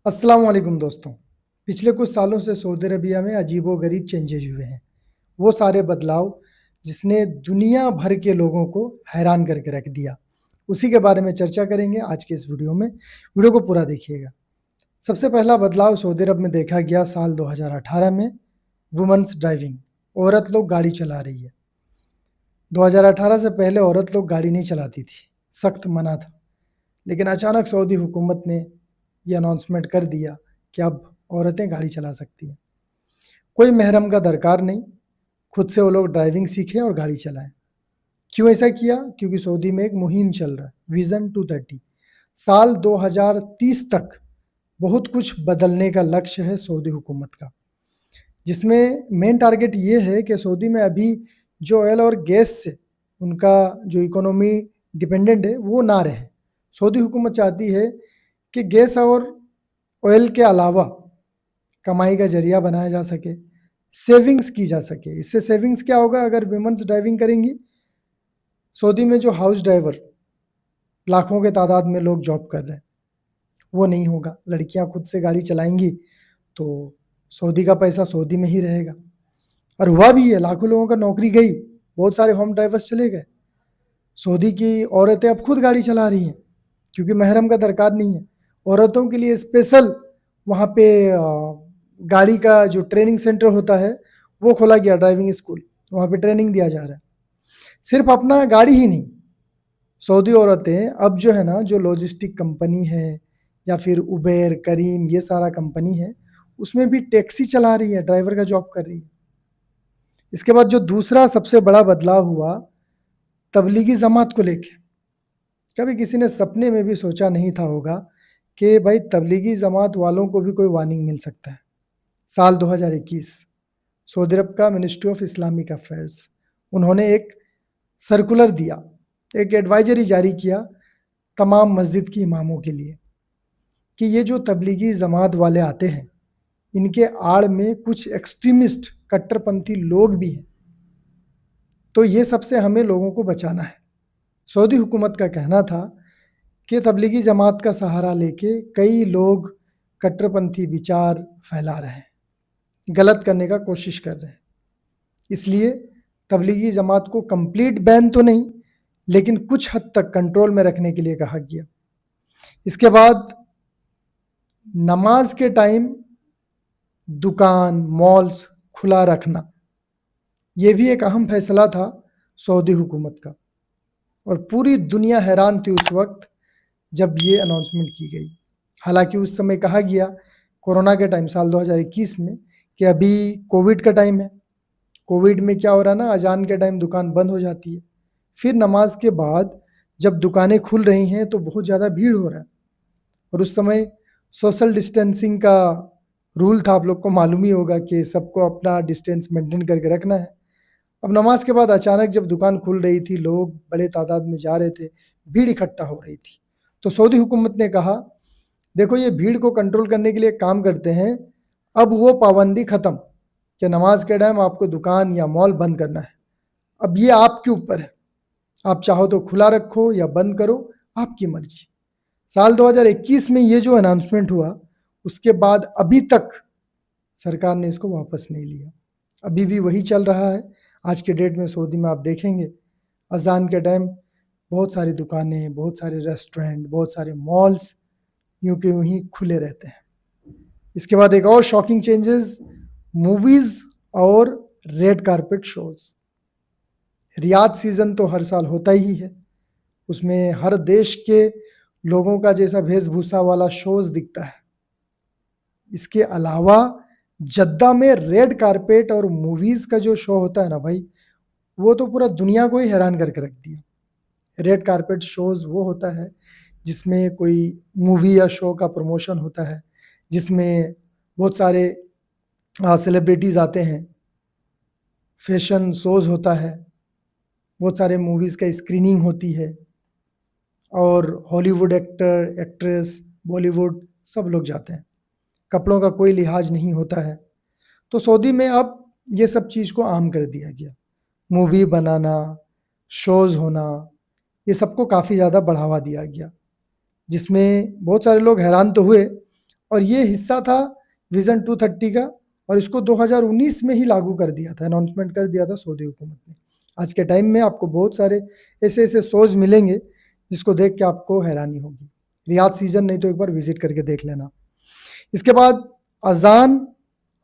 अस्सलाम वालेकुम दोस्तों। पिछले कुछ सालों से सऊदी अरबिया में अजीबो-गरीब चेंजेज हुए हैं। वो सारे बदलाव जिसने दुनिया भर के लोगों को हैरान करके रख दिया। उसी के बारे में चर्चा करेंगे आज के इस वीडियो में। वीडियो को पूरा देखिएगा। सबसे पहला बदलाव सऊदी अरब में देखा गया साल 2018 में वुमेन्स ड्राइविंग। औरत लोग गाड़ी चला रही है। 2018 से पहले औरत लोग गाड़ी नहीं चलाती थी, सख्त मना था। लेकिन अचानक सऊदी हुकूमत ने ये अनाउंसमेंट कर दिया कि अब औरतें गाड़ी चला सकती हैं। कोई महरम का दरकार नहीं, खुद से वो लोग ड्राइविंग सीखें और गाड़ी चलाएं। क्यों ऐसा किया? क्योंकि सऊदी में एक मुहिम चल रहा है, विज़न 230। साल 2030 तक बहुत कुछ बदलने का लक्ष्य है सऊदी हुकूमत का, जिसमें मेन टारगेट ये है कि सऊदी में अभी जो ऑयल और गैस से उनका जो इकोनॉमी डिपेंडेंट है वो ना रहे। सऊदी हुकूमत चाहती है कि गैस और ऑयल के अलावा कमाई का जरिया बनाया जा सके, सेविंग्स की जा सके। इससे सेविंग्स क्या होगा? अगर वुमेन्स ड्राइविंग करेंगी, सऊदी में जो हाउस ड्राइवर लाखों के तादाद में लोग जॉब कर रहे हैं, वो नहीं होगा। लड़कियां खुद से गाड़ी चलाएंगी तो सऊदी का पैसा सऊदी में ही रहेगा। और हुआ भी है, लाखों लोगों का नौकरी गई, बहुत सारे होम ड्राइवर्स चले गए। सऊदी की औरतें अब खुद गाड़ी चला रही हैं क्योंकि महरम का दरकार नहीं है। औरतों के लिए स्पेशल वहाँ पे गाड़ी का जो ट्रेनिंग सेंटर होता है वो खोला गया, ड्राइविंग स्कूल। वहाँ पे ट्रेनिंग दिया जा रहा है। सिर्फ अपना गाड़ी ही नहीं, सऊदी औरतें अब जो है ना, जो लॉजिस्टिक कंपनी है या फिर उबेर, करीम, ये सारा कंपनी है, उसमें भी टैक्सी चला रही है, ड्राइवर का जॉब कर रही है। इसके बाद जो दूसरा सबसे बड़ा बदलाव हुआ तबलीगी जमात को लेके। कभी किसी ने सपने में भी सोचा नहीं था होगा कि भाई तबलीगी जमात वालों को भी कोई वार्निंग मिल सकता है। साल 2021 सऊदी अरब का मिनिस्ट्री ऑफ इस्लामिक अफेयर्स, उन्होंने एक सर्कुलर दिया, एक एडवाइजरी जारी किया तमाम मस्जिद की इमामों के लिए कि ये जो तबलीगी जमात वाले आते हैं, इनके आड़ में कुछ एक्सट्रीमिस्ट कट्टरपंथी लोग भी हैं, तो ये सबसे हमें लोगों को बचाना है। सऊदी हुकूमत का कहना था कि तबलीगी जमात का सहारा लेके कई लोग कट्टरपंथी विचार फैला रहे हैं, गलत करने का कोशिश कर रहे हैं। इसलिए तबलीगी जमात को कंप्लीट बैन तो नहीं, लेकिन कुछ हद तक कंट्रोल में रखने के लिए कहा गया। इसके बाद नमाज के टाइम दुकान, मॉल्स खुला रखना, ये भी एक अहम फैसला था सऊदी हुकूमत का, और पूरी दुनिया हैरान थी उस वक्त जब ये अनाउंसमेंट की गई। हालांकि उस समय कहा गया कोरोना के टाइम, साल 2021 में, कि अभी कोविड का टाइम है। कोविड में क्या हो रहा है ना, अजान के टाइम दुकान बंद हो जाती है। फिर नमाज के बाद जब दुकानें खुल रही हैं तो बहुत ज़्यादा भीड़ हो रहा है, और उस समय सोशल डिस्टेंसिंग का रूल था, आप लोग को मालूम ही होगा कि सबको अपना डिस्टेंस मेंटेन करके रखना है। अब नमाज के बाद अचानक जब दुकान खुल रही थी, लोग बड़े तादाद में जा रहे थे, भीड़ इकट्ठा हो रही थी, तो सऊदी हुकूमत ने कहा देखो ये भीड़ को कंट्रोल करने के लिए काम करते हैं, अब वो पाबंदी ख़त्म कि नमाज के टाइम आपको दुकान या मॉल बंद करना है। अब ये आपके ऊपर है, आप चाहो तो खुला रखो या बंद करो, आपकी मर्जी। साल 2021 में ये जो अनाउंसमेंट हुआ, उसके बाद अभी तक सरकार ने इसको वापस नहीं लिया, अभी भी वही चल रहा है। आज के डेट में सऊदी में आप देखेंगे अजान के टाइम बहुत सारी दुकानें, बहुत सारे रेस्टोरेंट, बहुत सारे मॉल्स यूं के यूं ही खुले रहते हैं। इसके बाद एक और शॉकिंग चेंजेस, मूवीज और red carpet shows. Riyadh season तो हर साल होता ही है, उसमें हर देश के लोगों का जैसा वेशभूषा वाला शोज दिखता है। इसके अलावा जद्दा में रेड कारपेट और मूवीज का जो शो होता है ना भाई, वो तो पूरा दुनिया को ही हैरान करके रख दिया। रेड कारपेट शोज वो होता है जिसमें कोई मूवी या शो का प्रमोशन होता है, जिसमें बहुत सारे सेलिब्रिटीज आते हैं, फैशन शोज होता है, बहुत सारे मूवीज़ का स्क्रीनिंग होती है, और हॉलीवुड एक्टर, एक्ट्रेस, बॉलीवुड सब लोग जाते हैं। कपड़ों का कोई लिहाज नहीं होता है। तो सऊदी में अब ये सब चीज़ को आम कर दिया गया। मूवी बनाना, शोज़ होना, ये सबको काफ़ी ज़्यादा बढ़ावा दिया गया, जिसमें बहुत सारे लोग हैरान तो हुए, और ये हिस्सा था विजन 230 का, और इसको 2019 में ही लागू कर दिया था, अनाउंसमेंट कर दिया था सऊदी हुकूमत ने। आज के टाइम में आपको बहुत सारे ऐसे ऐसे शोज मिलेंगे जिसको देख के आपको हैरानी होगी। रियाद सीजन नहीं तो एक बार विजिट करके देख लेना। इसके बाद अजान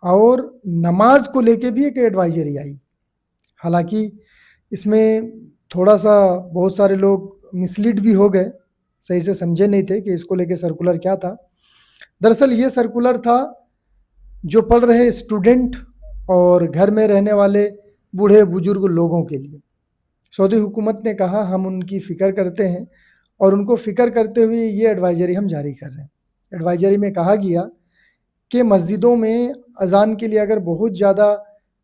और नमाज को लेके भी एक एडवाइजरी आई। हालांकि इसमें थोड़ा सा बहुत सारे लोग मिसलीड भी हो गए, सही से समझे नहीं थे कि इसको लेके सर्कुलर क्या था। दरअसल ये सर्कुलर था जो पढ़ रहे स्टूडेंट और घर में रहने वाले बूढ़े बुजुर्ग लोगों के लिए। सऊदी हुकूमत ने कहा हम उनकी फ़िक्र करते हैं और उनको फ़िक्र करते हुए ये एडवाइजरी हम जारी कर रहे हैं। एडवाइजरी में कहा गया कि मस्जिदों में अजान के लिए अगर बहुत ज़्यादा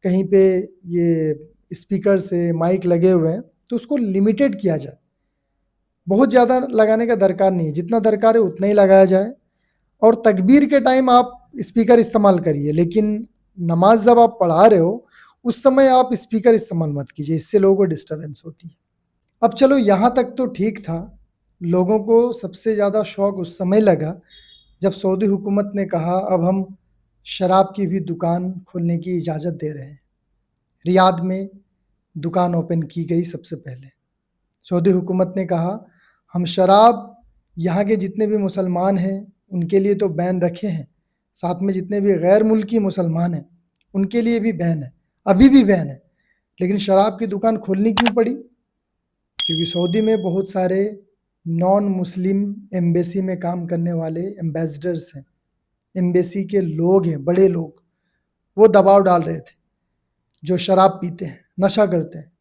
कहीं पे ये स्पीकर से माइक लगे हुए हैं तो उसको लिमिटेड किया जाए। बहुत ज़्यादा लगाने का दरकार नहीं है, जितना दरकार है उतना ही लगाया जाए। और तकबीर के टाइम आप स्पीकर इस्तेमाल करिए, लेकिन नमाज जब आप पढ़ा रहे हो उस समय आप स्पीकर इस्तेमाल मत कीजिए, इससे लोगों को डिस्टर्बेंस होती है। अब चलो यहाँ तक तो ठीक था। लोगों को सबसे ज़्यादा शौक उस समय लगा जब सऊदी हुकूमत ने कहा अब हम शराब की भी दुकान खोलने की इजाज़त दे रहे हैं। रियाद में दुकान ओपन की गई सबसे पहले। सऊदी हुकूमत ने कहा हम शराब यहाँ के जितने भी मुसलमान हैं उनके लिए तो बैन रखे हैं, साथ में जितने भी गैर मुल्की मुसलमान हैं उनके लिए भी बैन है, अभी भी बैन है। लेकिन शराब की दुकान खोलनी क्यों पड़ी? क्योंकि सऊदी में बहुत सारे नॉन मुस्लिम एम्बेसी में काम करने वाले एम्बेसडर्स हैं, एम्बेसी के लोग हैं, बड़े लोग, वो दबाव डाल रहे थे जो शराब पीते हैं, नशा करते हैं,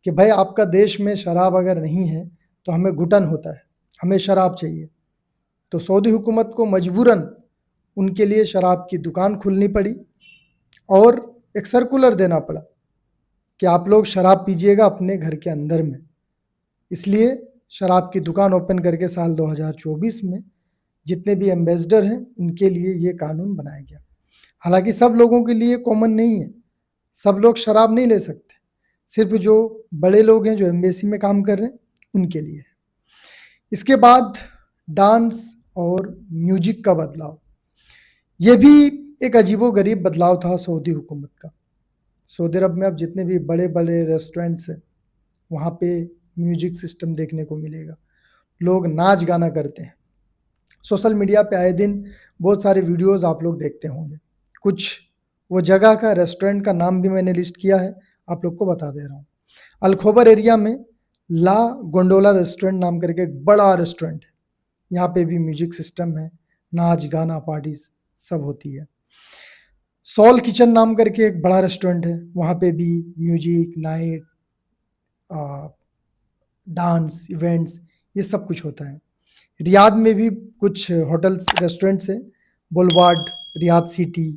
कि भाई आपका देश में शराब अगर नहीं है तो हमें घुटन होता है, हमें शराब चाहिए। तो सऊदी हुकूमत को मजबूरन उनके लिए शराब की दुकान खोलनी पड़ी और एक सर्कुलर देना पड़ा कि आप लोग शराब पीजिएगा अपने घर के अंदर में। इसलिए शराब की दुकान ओपन करके साल 2024 में जितने भी एम्बेसडर हैं उनके लिए ये कानून बनाया गया। हालांकि सब लोगों के लिए कॉमन नहीं है, सब लोग शराब नहीं ले सकते, सिर्फ जो बड़े लोग हैं जो एम्बेसी में काम कर रहे हैं उनके लिए। इसके बाद डांस और म्यूजिक का बदलाव, ये भी एक अजीबोगरीब बदलाव था सऊदी हुकूमत का। सऊदी अरब में अब जितने भी बड़े बड़े रेस्टोरेंट्स हैं वहाँ पे म्यूजिक सिस्टम देखने को मिलेगा, लोग नाच गाना करते हैं। सोशल मीडिया पे आए दिन बहुत सारे वीडियोस आप लोग देखते होंगे। कुछ वो जगह का रेस्टोरेंट का नाम भी मैंने लिस्ट किया है, आप लोग को बता दे रहा हूँ। अलखोबर एरिया में ला गोंडोला रेस्टोरेंट नाम करके एक बड़ा रेस्टोरेंट है, यहाँ पे भी म्यूजिक सिस्टम है, नाच गाना पार्टीज सब होती है। सॉल किचन नाम करके एक बड़ा रेस्टोरेंट है, वहाँ पे भी म्यूजिक नाइट, डांस इवेंट्स ये सब कुछ होता है। रियाद में भी कुछ होटल्स रेस्टोरेंट्स हैं, boulevard, Riyadh city,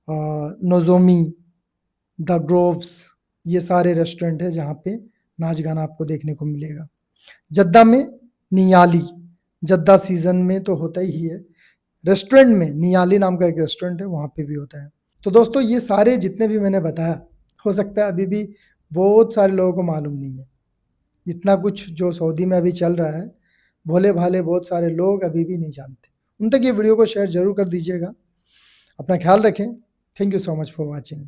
Nozomi, the groves, ये सारे रेस्टोरेंट है जहाँ पे नाच गाना आपको देखने को मिलेगा। जद्दा में नियाली, जद्दा सीज़न में तो होता ही है, रेस्टोरेंट में नियाली नाम का एक रेस्टोरेंट है, वहाँ पे भी होता है। तो दोस्तों ये सारे जितने भी मैंने बताया, हो सकता है अभी भी बहुत सारे लोगों को मालूम नहीं है। इतना कुछ जो सऊदी में अभी चल रहा है, भोले भाले बहुत सारे लोग अभी भी नहीं जानते। उन तक ये वीडियो को शेयर ज़रूर कर दीजिएगा। अपना ख्याल रखें। Thank you so much for watching.